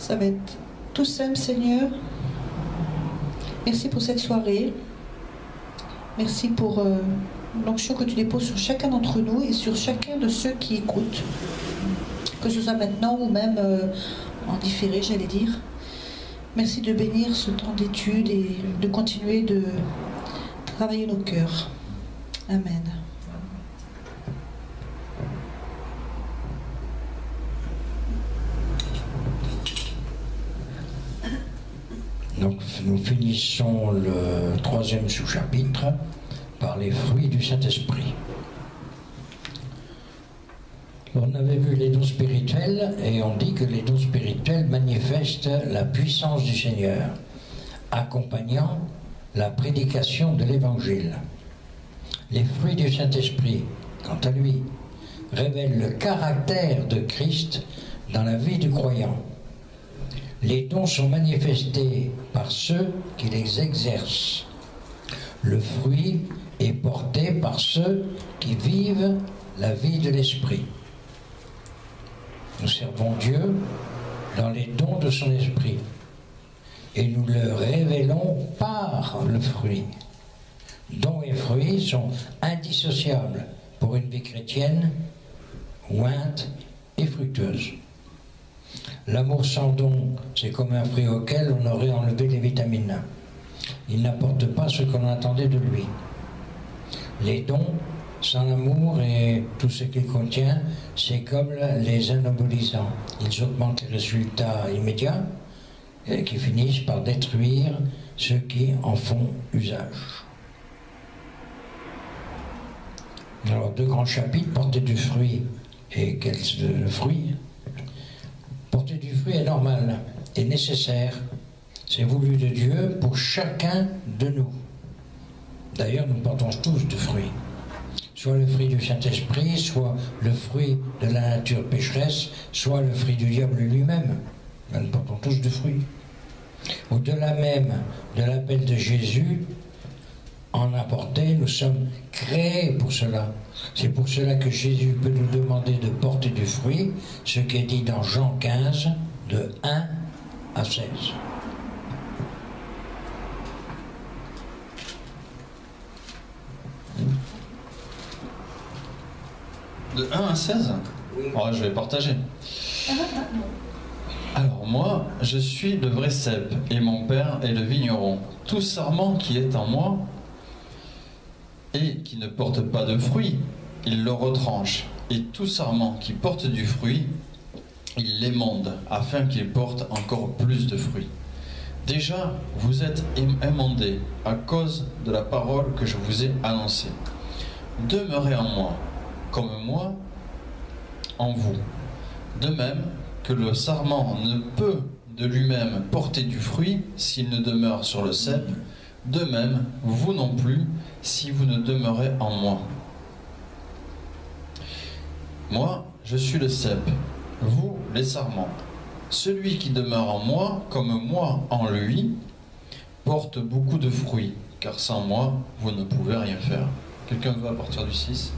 Ça va être tout simple, Seigneur. Merci pour cette soirée. Merci pour l'onction que tu déposes sur chacun d'entre nous et sur chacun de ceux qui écoutent. Que ce soit maintenant ou même en différé, j'allais dire. Merci de bénir ce temps d'étude et de continuer de travailler nos cœurs. Amen. Donc nous finissons le 3e sous-chapitre par les fruits du Saint-Esprit. On avait vu les dons spirituels et on dit que les dons spirituels manifestent la puissance du Seigneur, accompagnant la prédication de l'Évangile. Les fruits du Saint-Esprit, quant à lui, révèlent le caractère de Christ dans la vie du croyant. Les dons sont manifestés par ceux qui les exercent. Le fruit est porté par ceux qui vivent la vie de l'Esprit. Nous servons Dieu dans les dons de son Esprit et nous le révélons par le fruit. Dons et fruits sont indissociables pour une vie chrétienne, ointe et fructueuse. L'amour sans don, c'est comme un fruit auquel on aurait enlevé les vitamines. Il n'apporte pas ce qu'on attendait de lui. Les dons, sans l'amour et tout ce qu'il contient, c'est comme les anabolisants. Ils augmentent les résultats immédiats et qui finissent par détruire ceux qui en font usage. Alors, 2 grands chapitres, porter du fruit et quel le fruit. Porter du fruit est normal et nécessaire. C'est voulu de Dieu pour chacun de nous. D'ailleurs, nous portons tous du fruit. Soit le fruit du Saint-Esprit, soit le fruit de la nature pécheresse, soit le fruit du diable lui-même. Nous portons tous du fruit. Au-delà même de l'appel de Jésus, en apporter, nous sommes créés pour cela. C'est pour cela que Jésus peut nous demander de porter du fruit, ce qui est dit dans Jean 15, de 1 à 16. De 1 à 16 ? Oui. Oh, je vais partager. Alors moi, je suis le vrai cep, et mon père est le vigneron. Tout sarment qui est en moi et qui ne porte pas de fruit, il le retranche. Et tout sarment qui porte du fruit, il l'émonde, afin qu'il porte encore plus de fruits. Déjà, vous êtes émondés à cause de la parole que je vous ai annoncée. Demeurez en moi, comme moi en vous. De même que le sarment ne peut de lui-même porter du fruit s'il ne demeure sur le cep, de même, vous non plus, si vous ne demeurez en moi. Moi, je suis le cep, vous, les sarments. Celui qui demeure en moi, comme moi en lui, porte beaucoup de fruits, car sans moi, vous ne pouvez rien faire. Quelqu'un veut à partir du 6 ?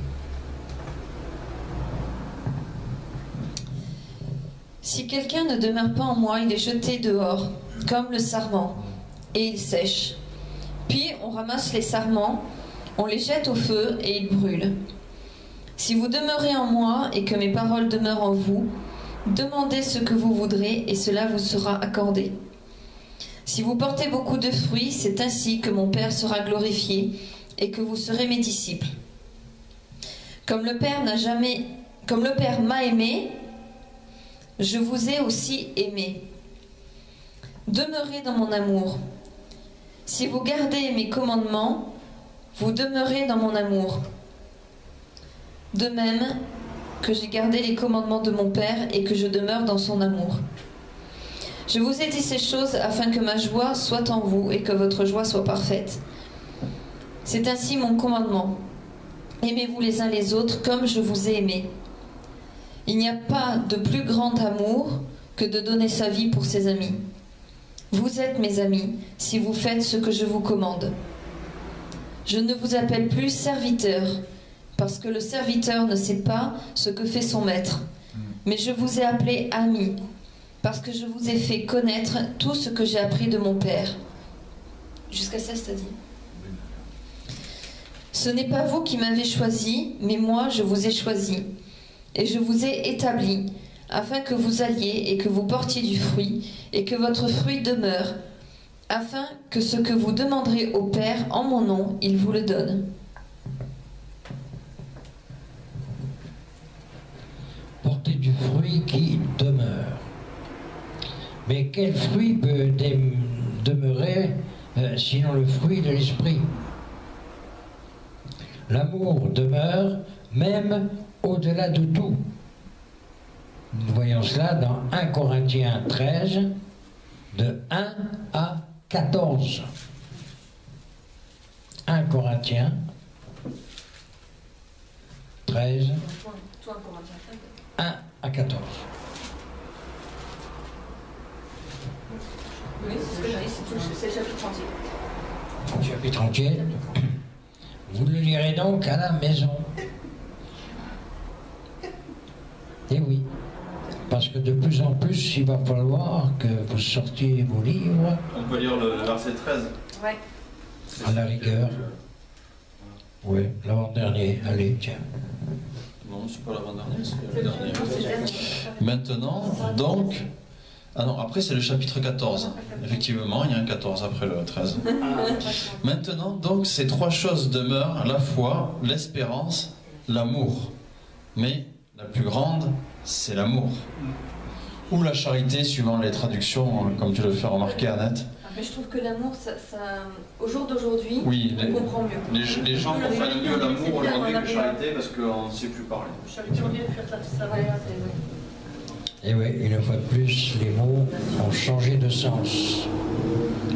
Si quelqu'un ne demeure pas en moi, il est jeté dehors, comme le sarment, et il sèche. Puis on ramasse les sarments, on les jette au feu et ils brûlent. Si vous demeurez en moi et que mes paroles demeurent en vous, demandez ce que vous voudrez et cela vous sera accordé. Si vous portez beaucoup de fruits, c'est ainsi que mon Père sera glorifié et que vous serez mes disciples. Comme le Père m'a aimé, je vous ai aussi aimé. Demeurez dans mon amour. Si vous gardez mes commandements, vous demeurez dans mon amour. De même que j'ai gardé les commandements de mon Père et que je demeure dans son amour. Je vous ai dit ces choses afin que ma joie soit en vous et que votre joie soit parfaite. C'est ainsi mon commandement. Aimez-vous les uns les autres comme je vous ai aimés. Il n'y a pas de plus grand amour que de donner sa vie pour ses amis. Vous êtes mes amis si vous faites ce que je vous commande. Je ne vous appelle plus serviteur, parce que le serviteur ne sait pas ce que fait son maître. Mais je vous ai appelé amis, parce que je vous ai fait connaître tout ce que j'ai appris de mon Père. Jusqu'à ça, c'est-à-dire. Ce n'est pas vous qui m'avez choisi, mais moi je vous ai choisi. Et je vous ai établi, afin que vous alliez et que vous portiez du fruit, et que votre fruit demeure, afin que ce que vous demanderez au Père en mon nom, il vous le donne. Porter du fruit qui demeure. Mais quel fruit peut demeurer sinon le fruit de l'esprit? L'amour demeure même au-delà de tout. Nous voyons cela dans 1 Corinthiens 13, de 1 à 14. 1 Corinthiens 13, 1 à 14. Oui, c'est ce que je dis, c'est le chapitre entier. Chapitre entier. Vous le lirez donc à la maison. Eh oui, parce que de plus en plus, il va falloir que vous sortiez vos livres. On peut lire le verset 13. Ouais. À la rigueur. Oui, l'avant-dernier. Allez, tiens. Non, c'est pas l'avant-dernier, c'est le dernier. Maintenant, donc... Ah non, après c'est le chapitre 14. Effectivement, il y a un 14 après le 13. Maintenant, donc, ces trois choses demeurent, la foi, l'espérance, l'amour. Mais la plus grande, c'est l'amour. Ou la charité, suivant les traductions, comme tu le fais remarquer, Annette. Mais je trouve que l'amour, au jour d'aujourd'hui, oui, on comprend mieux. Les gens comprennent mieux l'amour aujourd'hui que la charité parce qu'on ne sait plus parler. Et oui, une fois de plus, les mots ont changé de sens.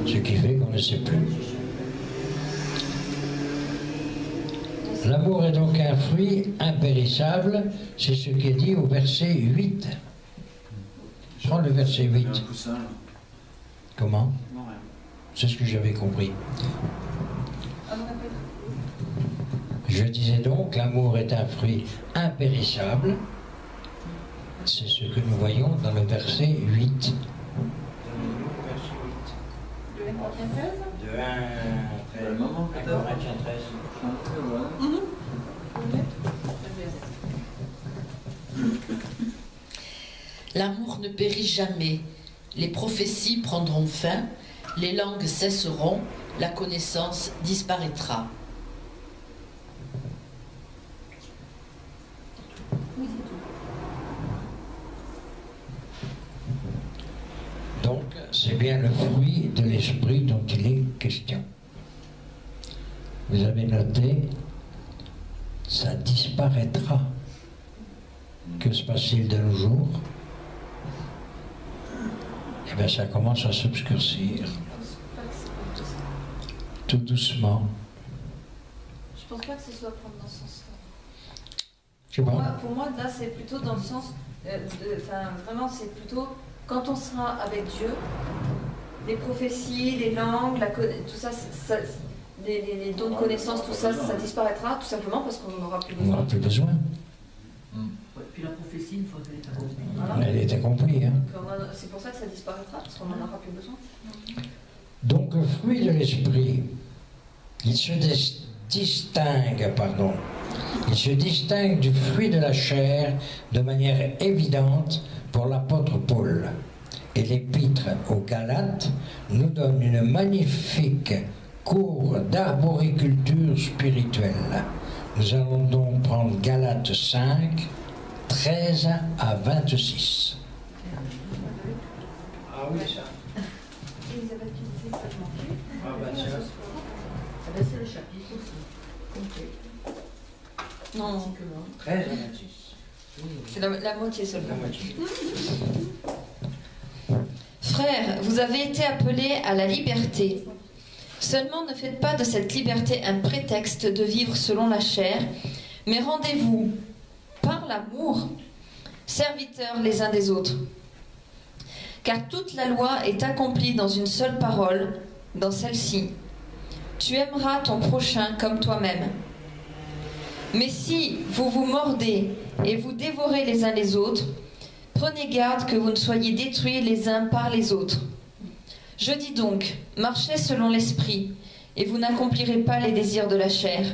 Ce qui fait qu'on ne sait plus. L'amour est donc un fruit impérissable, c'est ce qui est dit au verset 8. Prends le verset 8. Comment? C'est ce que j'avais compris. Je disais donc, l'amour est un fruit impérissable. C'est ce que nous voyons dans le verset 8. De 1 à Corinthiens 13. L'amour ne périt jamais. Les prophéties prendront fin, les langues cesseront, la connaissance disparaîtra. Donc, c'est bien le fruit de l'esprit dont il est question. Vous avez noté, ça disparaîtra. Que se passe-t-il de nos jours? Eh bien, ça commence à s'obscurcir. Tout doucement. Je pense pas que ce soit prendre dans ce sens-là. Je sais pas. Pour moi, là, c'est plutôt dans le sens... vraiment, c'est plutôt... Quand on sera avec Dieu, les prophéties, les langues, tout ça, les dons de connaissances, tout ça, ça disparaîtra, tout simplement parce qu'on n'en aura plus On besoin. n'aura plus besoin. Puis la prophétie, une fois qu'elle est accomplie. Voilà. Elle est accomplie. Hein. C'est pour ça que ça disparaîtra, parce qu'on n'en aura plus besoin. Donc, le fruit de l'esprit, il se distingue, il se distingue du fruit de la chair de manière évidente pour l'apôtre Paul. Et l'épître aux Galates nous donne une magnifique cours d'arboriculture spirituelle. Nous allons donc prendre Galates 5, 13 à 26. Ah oui, ça. Elisabeth qui disait que ça manquait. Ah ben ça. C'est le chapitre aussi. Complet. Non, 13 à 26. c'est la moitié seulement. La moitié. Frères, vous avez été appelés à la liberté. Seulement ne faites pas de cette liberté un prétexte de vivre selon la chair, mais rendez-vous, par l'amour, serviteurs les uns des autres. Car toute la loi est accomplie dans une seule parole, dans celle-ci. Tu aimeras ton prochain comme toi-même. Mais si vous vous mordez et vous dévorez les uns les autres, Prenez garde que vous ne soyez détruits les uns par les autres. Je dis donc, marchez selon l'esprit, et vous n'accomplirez pas les désirs de la chair.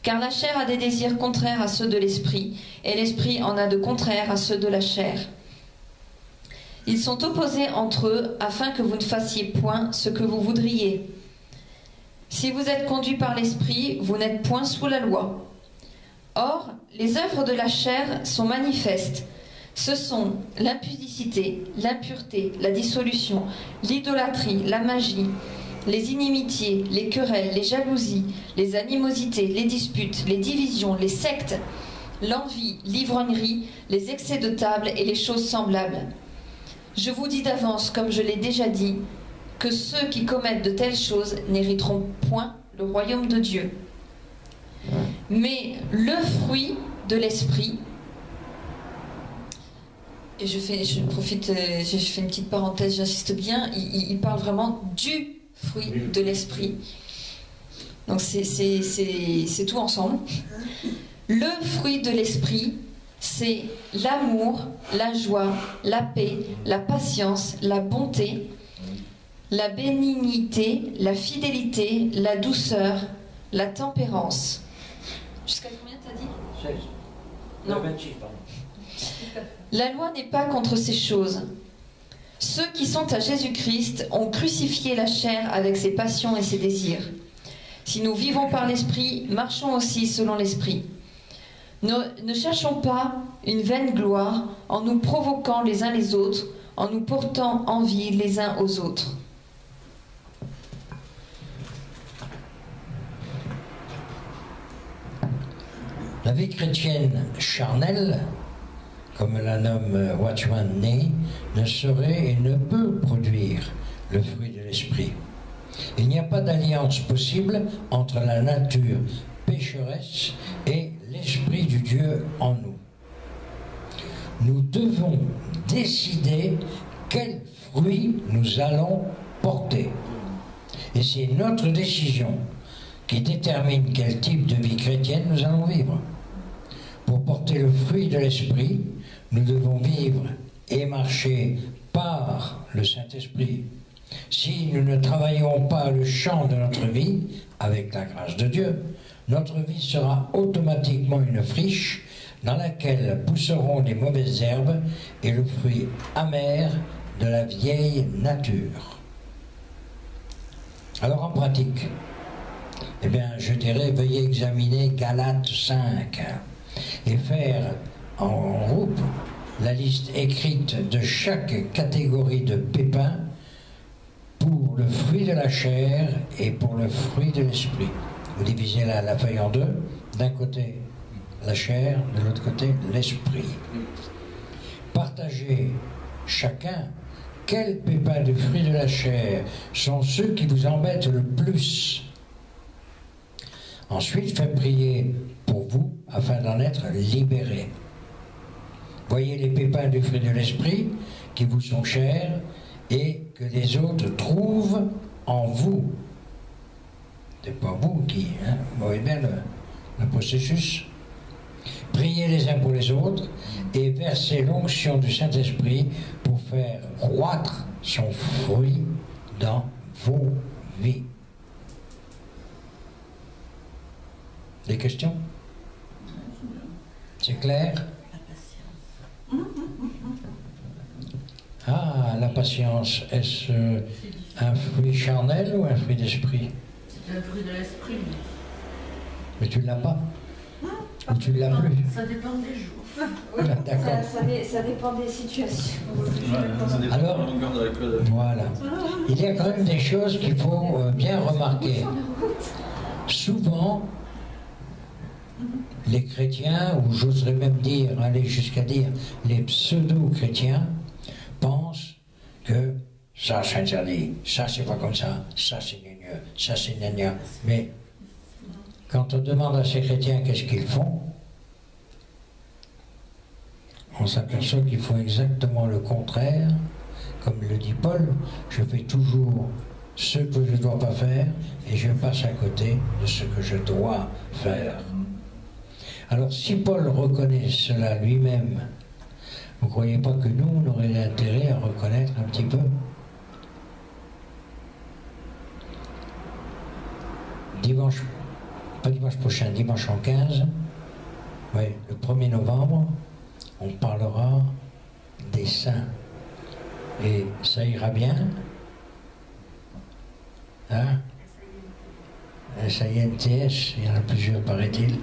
Car la chair a des désirs contraires à ceux de l'esprit, et l'esprit en a de contraires à ceux de la chair. Ils sont opposés entre eux, afin que vous ne fassiez point ce que vous voudriez. Si vous êtes conduits par l'esprit, vous n'êtes point sous la loi. Or, les œuvres de la chair sont manifestes. Ce sont l'impudicité, l'impureté, la dissolution, l'idolâtrie, la magie, les inimitiés, les querelles, les jalousies, les animosités, les disputes, les divisions, les sectes, l'envie, l'ivrognerie, les excès de table et les choses semblables. Je vous dis d'avance, comme je l'ai déjà dit, que ceux qui commettent de telles choses n'hériteront point le royaume de Dieu. Mais le fruit de l'esprit, et je fais une petite parenthèse, j'insiste bien, il parle vraiment du fruit de l'esprit. Donc c'est tout ensemble. Le fruit de l'esprit, c'est l'amour, la joie, la paix, la patience, la bonté, la bénignité, la fidélité, la douceur, la tempérance. Jusqu'à combien t'as dit ? 16. Non. 26, pardon. La loi n'est pas contre ces choses. Ceux qui sont à Jésus-Christ ont crucifié la chair avec ses passions et ses désirs. Si nous vivons par l'Esprit, marchons aussi selon l'Esprit. Ne cherchons pas une vaine gloire en nous provoquant les uns les autres, en nous portant envie les uns aux autres. La vie chrétienne charnelle, comme la nomme Watchman Nee, ne saurait et ne peut produire le fruit de l'esprit. Il n'y a pas d'alliance possible entre la nature pécheresse et l'esprit du Dieu en nous. Nous devons décider quel fruit nous allons porter. Et c'est notre décision qui détermine quel type de vie chrétienne nous allons vivre. Pour porter le fruit de l'esprit, nous devons vivre et marcher par le Saint-Esprit. Si nous ne travaillons pas le champ de notre vie, avec la grâce de Dieu, notre vie sera automatiquement une friche dans laquelle pousseront les mauvaises herbes et le fruit amer de la vieille nature. Alors en pratique, eh bien, je dirais, veuillez examiner Galates 5 et faire en groupe la liste écrite de chaque catégorie de pépins pour le fruit de la chair et pour le fruit de l'esprit. Vous divisez la feuille en deux, d'un côté la chair, de l'autre côté l'esprit. Partagez chacun quels pépins de fruits de la chair sont ceux qui vous embêtent le plus. Ensuite, faites prier pour vous afin d'en être libérés. Voyez les pépins du fruit de l'esprit qui vous sont chers et que les autres trouvent en vous. C'est pas vous qui, vous voyez bien le processus. Priez les uns pour les autres et versez l'onction du Saint-Esprit pour faire croître son fruit dans vos vies. Des questions? C'est clair? Ah, la patience, est-ce un fruit charnel ou un fruit d'esprit? C'est un fruit de l'esprit. Mais tu ne l'as pas? Ou tu ne l'as plus? Ça dépend des jours. Voilà, d'accord. Ça dépend des situations. Alors, voilà. Il y a quand même des choses qu'il faut bien remarquer. Souvent, les chrétiens, ou j'oserais même dire, aller jusqu'à dire les pseudo-chrétiens, pensent que ça c'est interdit, ça c'est pas comme ça c'est gnagna, ça c'est gnagna. Mais quand on demande à ces chrétiens qu'est-ce qu'ils font, on s'aperçoit qu'ils font exactement le contraire. Comme le dit Paul, je fais toujours ce que je ne dois pas faire et je passe à côté de ce que je dois faire. Alors si Paul reconnaît cela lui-même Vous ne croyez pas que nous, on aurait intérêt à reconnaître un petit peu? Dimanche, pas dimanche prochain, dimanche en 15, oui, le 1er novembre, on parlera des saints. Et ça ira bien? Hein? SAINTS, il y en a plusieurs, paraît-il.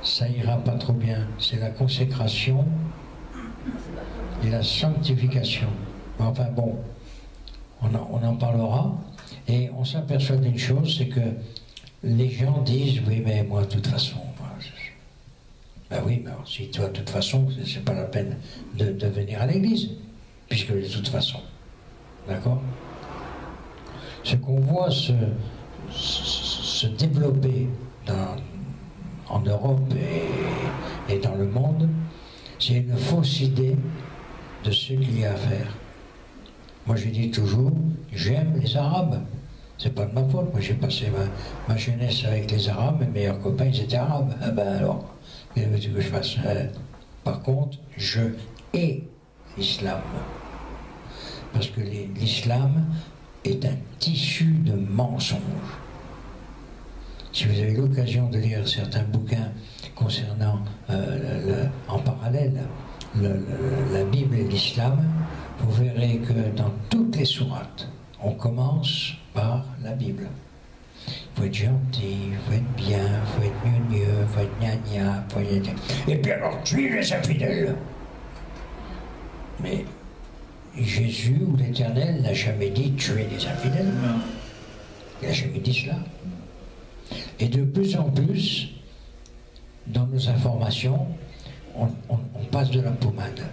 Ça ira pas trop bien. C'est la consécration et la sanctification. Enfin bon, on en parlera. Et on s'aperçoit d'une chose, c'est que les gens disent, oui, mais moi, de toute façon, ben oui, mais alors, si toi, de toute façon, c'est pas la peine de venir à l'église, puisque de toute façon, d'accord? Ce qu'on voit se développer en Europe et dans le monde, c'est une fausse idée de ce qu'il y a à faire. Moi, je dis toujours, j'aime les Arabes. C'est pas de ma faute. Moi, j'ai passé ma jeunesse avec les Arabes. Mes meilleurs copains, ils étaient Arabes. Ah ben alors, qu'est-ce que tu veux que je fasse? Par contre, je hais l'islam. Parce que l'islam est un tissu de mensonges. Si vous avez l'occasion de lire certains bouquins concernant, en parallèle, la Bible et l'islam, vous verrez que dans toutes les sourates, on commence par la Bible. Il faut être gentil, il faut être bien, il faut être mieux, il faut être gna-gna, il faut être... Et puis alors, tuez les infidèles. Mais Jésus ou l'Éternel n'a jamais dit tuer les infidèles. Il n'a jamais dit cela. Et de plus en plus, dans nos informations, on passe de la pommade.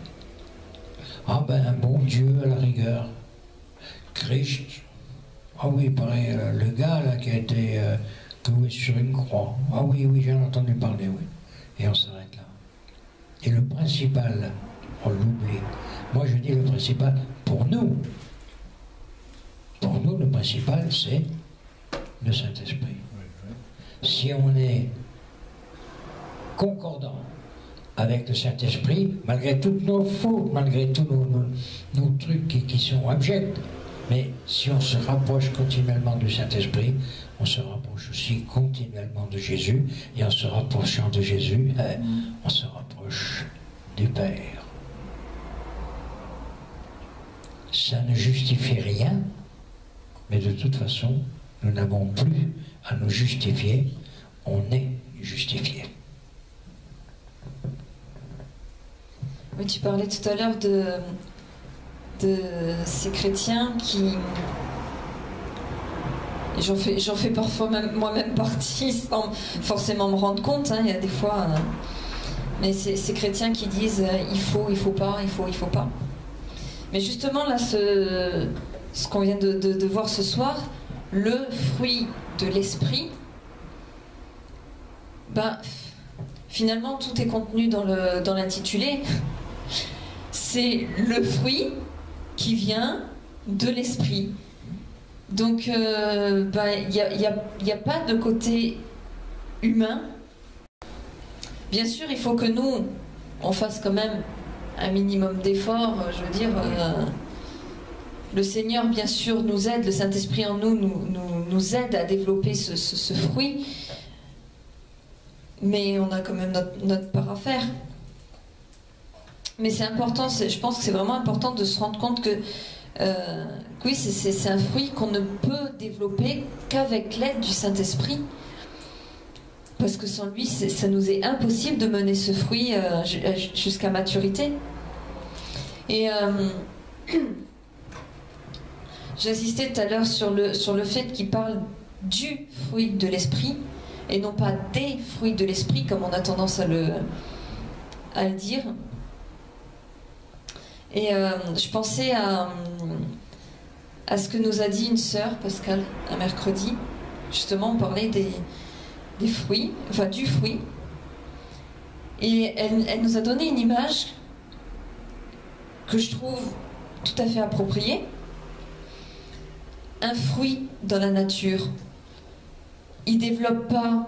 Ah ben, un bon Dieu à la rigueur. Christ. Ah oui, pareil, le gars là qui a été cloué sur une croix. Ah oui, oui, j'en ai entendu parler, oui. Et on s'arrête là. Et le principal, on l'oublie. Moi, je dis le principal, pour nous, le principal, c'est le Saint-Esprit. Si on est concordant avec le Saint-Esprit, malgré toutes nos fautes, malgré tous nos trucs qui sont abjects, mais si on se rapproche continuellement du Saint-Esprit, on se rapproche aussi continuellement de Jésus, et en se rapprochant de Jésus, on se rapproche du Père. Ça ne justifie rien, mais de toute façon, nous n'avons plus à nous justifier, on est justifié. Oui, tu parlais tout à l'heure de ces chrétiens qui... J'en fais parfois moi-même partie sans forcément me rendre compte, hein, il y a des fois... mais ces chrétiens qui disent il faut pas, il faut pas. Mais justement, là, ce qu'on vient de voir ce soir, le fruit de l'esprit, ben, finalement, tout est contenu dans l'intitulé. C'est le fruit qui vient de l'esprit. Donc, il n'y a pas de côté humain. Bien sûr, il faut que nous, on fasse quand même un minimum d'efforts. Je veux dire, le Seigneur, bien sûr, nous aide, le Saint-Esprit en nous aide à développer ce fruit. Mais on a quand même notre part à faire. Mais c'est important, je pense que c'est vraiment important de se rendre compte que oui, c'est un fruit qu'on ne peut développer qu'avec l'aide du Saint-Esprit. Parce que sans lui, ça nous est impossible de mener ce fruit jusqu'à maturité. Et j'insistais tout à l'heure sur le fait qu'il parle du fruit de l'esprit et non pas des fruits de l'esprit comme on a tendance à le dire. Et je pensais à ce que nous a dit une sœur, Pascal, un mercredi. Justement, on parlait des fruits, enfin du fruit. Et elle nous a donné une image que je trouve tout à fait appropriée. Un fruit dans la nature, il ne développe pas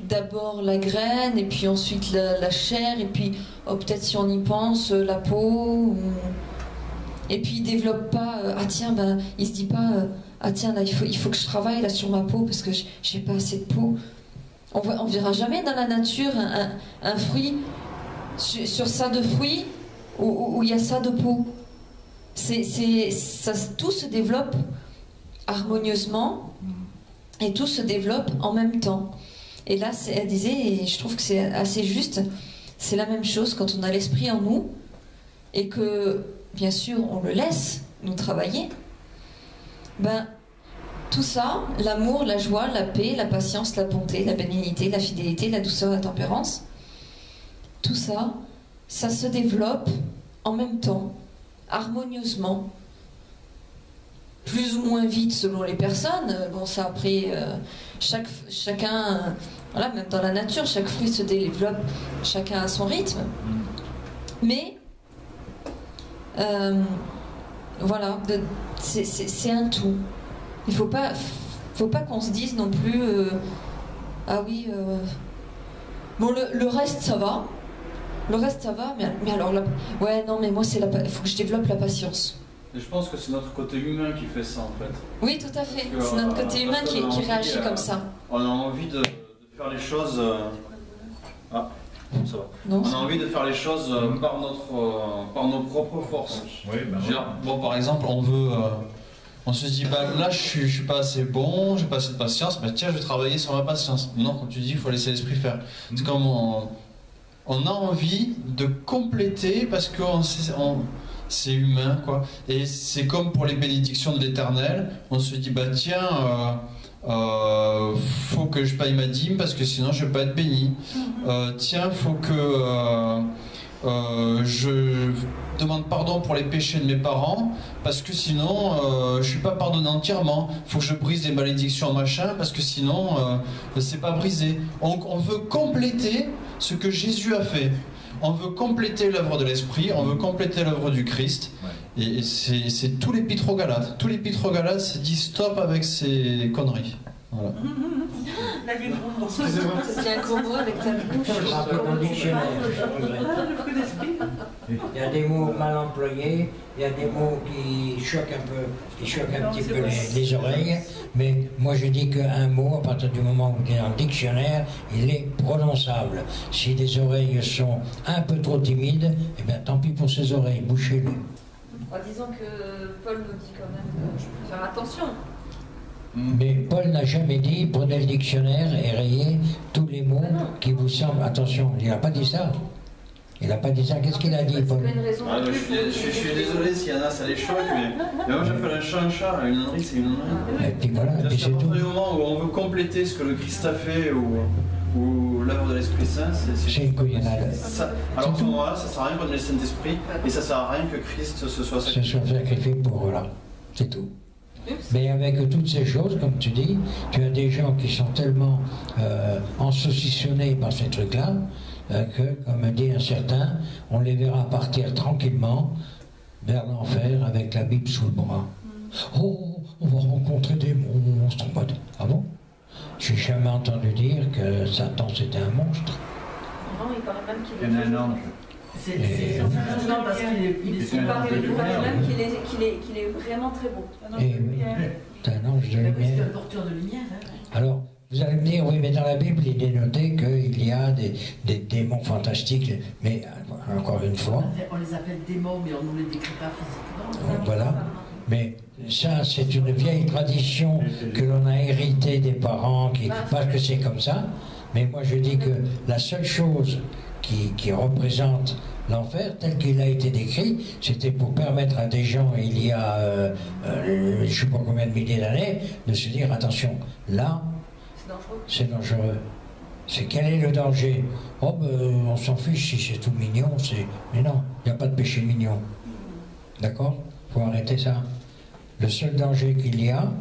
d'abord la graine, et puis ensuite la chair, et puis peut-être si on y pense, la peau. Et puis il développe pas, ah tiens, ben, il se dit pas, ah tiens, là, il faut que je travaille là sur ma peau parce que j'ai pas assez de peau. On verra jamais dans la nature un fruit sur ça de fruits où il y a ça de peau. Tout se développe harmonieusement et tout se développe en même temps. Et là, elle disait, et je trouve que c'est assez juste, c'est la même chose quand on a l'esprit en nous et que, bien sûr, on le laisse nous travailler. Ben, tout ça, l'amour, la joie, la paix, la patience, la bonté, la bénignité, la fidélité, la douceur, la tempérance, tout ça, ça se développe en même temps, harmonieusement, plus ou moins vite selon les personnes. Bon, ça après, chacun, voilà, même dans la nature, chaque fruit se développe, chacun à son rythme. Mais, voilà, c'est un tout. Il faut pas qu'on se dise non plus, ah oui, bon, le reste ça va. Le reste ça va, mais alors, ouais, non, mais moi, il faut que je développe la patience. Et je pense que c'est notre côté humain qui fait ça, en fait. Oui, tout à fait. C'est notre côté humain qui réagit comme ça. On a envie de faire les choses... Ah, ça va. Non, on a envie de faire les choses par nos propres forces. Oui, ben oui. Bon, par exemple, on se dit, bah, là, je suis pas assez bon, j'ai pas assez de patience, bah, tiens, je vais travailler sur ma patience. Non, comme tu dis, il faut laisser l'esprit faire. C'est comme on a envie de compléter parce que c'est humain, quoi. Et c'est comme pour les bénédictions de l'Éternel, on se dit, bah tiens, faut que je paye ma dîme parce que sinon je vais pas être béni. Tiens, faut que je demande pardon pour les péchés de mes parents parce que sinon je suis pas pardonné entièrement. Faut que je brise les malédictions machin parce que sinon c'est pas brisé. On veut compléter ce que Jésus a fait. On veut compléter l'œuvre de l'Esprit, on veut compléter l'œuvre du Christ. Ouais. Et c'est tout l'épître aux Galates. Tout l'épître aux Galates se dit stop avec ces conneries. Voilà. C'est un combo avec ta bouche. Il y a des mots mal employés, il y a des mots qui choquent un petit peu les oreilles, mais moi je dis qu'un mot, à partir du moment où il est dans le dictionnaire, il est prononçable. Si les oreilles sont un peu trop timides, eh bien tant pis pour ces oreilles, bouchez-les. Disons que Paul nous dit quand même que je peux faire attention. Mais Paul n'a jamais dit prenez le dictionnaire et rayez tous les mots qui vous semblent. Attention, il n'a pas dit ça. Il n'a pas dit ça. Qu'est-ce qu'il a dit, Paul? Je suis désolé s'il y en a, ça les choque, mais moi j'appelle un chat un chat, une ânerie c'est une ânerie. Et puis voilà, et puis c'est tout. À partir du moment où on veut compléter ce que le Christ a fait ou l'œuvre de l'Esprit Saint, c'est une couillonnade. Alors à ce moment-là, ça ne sert à rien qu'on ait le Saint-Esprit et ça ne sert à rien que Christ se soit sacrifié pour voilà. C'est tout. Mais avec toutes ces choses, comme tu dis, tu as des gens qui sont tellement ensaucissonnés par ces trucs-là que, comme dit un certain, on les verra partir tranquillement vers l'enfer avec la Bible sous le bras. Oh, on va rencontrer des monstres. Ah bon? J'ai jamais entendu dire que Satan c'était un monstre. Non, il paraît même qu'il est un ange. C'est non, parce qu'il paraît même qu'il est vraiment très beau. Et oui, c'est un ange de lumière. C'est un porteur de lumière. Hein. Alors, vous allez me dire, oui, mais dans la Bible, il est noté qu'il y a des démons fantastiques, mais encore une fois... On les appelle démons, mais on ne les décrit pas physiquement. Voilà. Mais ça, c'est une vieille tradition que l'on a héritée des parents, parce que c'est comme ça. Mais moi, je dis que la seule chose qui représente l'enfer, tel qu'il a été décrit, c'était pour permettre à des gens, il y a je ne sais pas combien de milliers d'années, de se dire, attention, là, c'est dangereux. C'est quel est le danger? Oh, ben, on s'en fiche si c'est tout mignon, mais non, il n'y a pas de péché mignon. D'accord? Il faut arrêter ça. Le seul danger qu'il y a,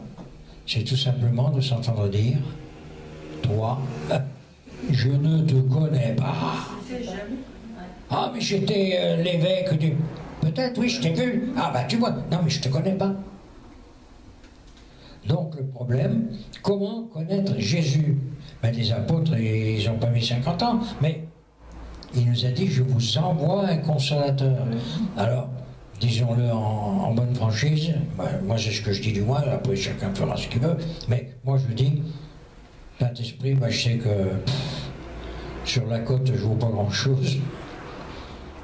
c'est tout simplement de s'entendre dire, toi, je ne te connais pas. Ah, mais j'étais l'évêque du... Peut-être, oui, je t'ai vu. Ah, bah tu vois. Non, mais je te connais pas. Donc le problème, comment connaître Jésus? Ben, les apôtres, ils n'ont pas mis 50 ans, mais il nous a dit, je vous envoie un consolateur. Alors, disons-le en bonne franchise, ben, moi c'est ce que je dis du moins, après chacun fera ce qu'il veut, mais moi je dis, Saint-Esprit, ben, je sais que sur la côte je ne vaux pas grand-chose.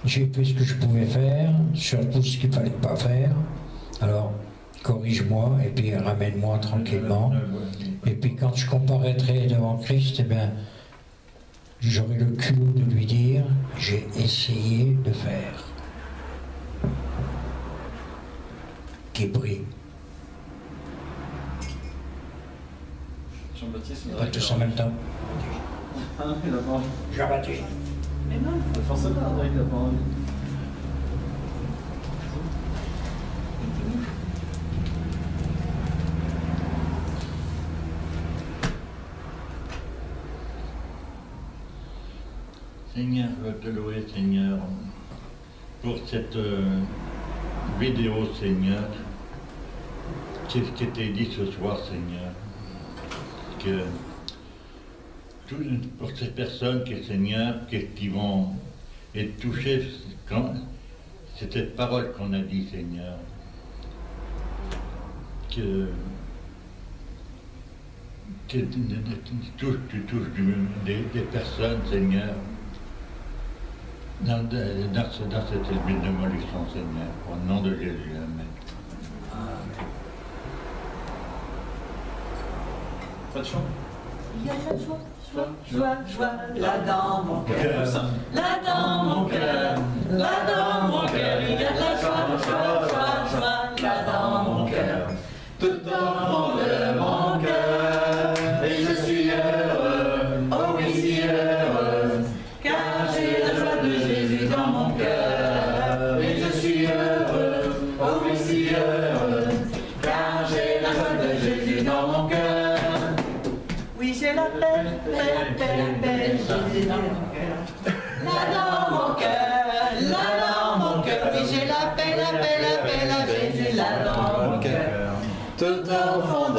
J'ai fait ce que je pouvais faire, surtout ce qu'il ne fallait pas faire. Alors, corrige-moi et puis ramène-moi tranquillement. Et puis quand je comparaîtrai devant Christ, eh bien, j'aurai le culot de lui dire, j'ai essayé de faire. Qui prie. Jean-Baptiste, Pas tous en même temps. Ah, il a pas envie. Jean-Baptiste. Mais non. Forcément, André, il a pas envie. Seigneur, je veux te louer, Seigneur, pour cette vidéo, Seigneur. C'est ce qui était dit ce soir, Seigneur. Que pour ces personnes, Seigneur, qui vont être touchées, c'est cette parole qu'on a dit, Seigneur. Que tu touches des personnes, Seigneur, dans cette ville de Montluçon, Seigneur, au nom de Jésus, Amen. Pas de chant? Il y a de la joie, joie, joie, là dans mon cœur. Là dans mon cœur, là dans mon cœur. Il y a de la joie, joie, joie, joie, là dans mon cœur. Tout au fond de mon cœur. Et je suis heureux, oh oui, si heureux. Car j'ai la joie de Jésus dans mon cœur. Et je suis heureux, oh oui, si heureux. Car j'ai la joie de Jésus dans mon cœur. Oui, j'ai la paix, Jésus dans mon cœur. Là dans mon cœur, là dans mon cœur. Oui, j'ai la paix, Jésus là dans mon cœur. Tout au fond de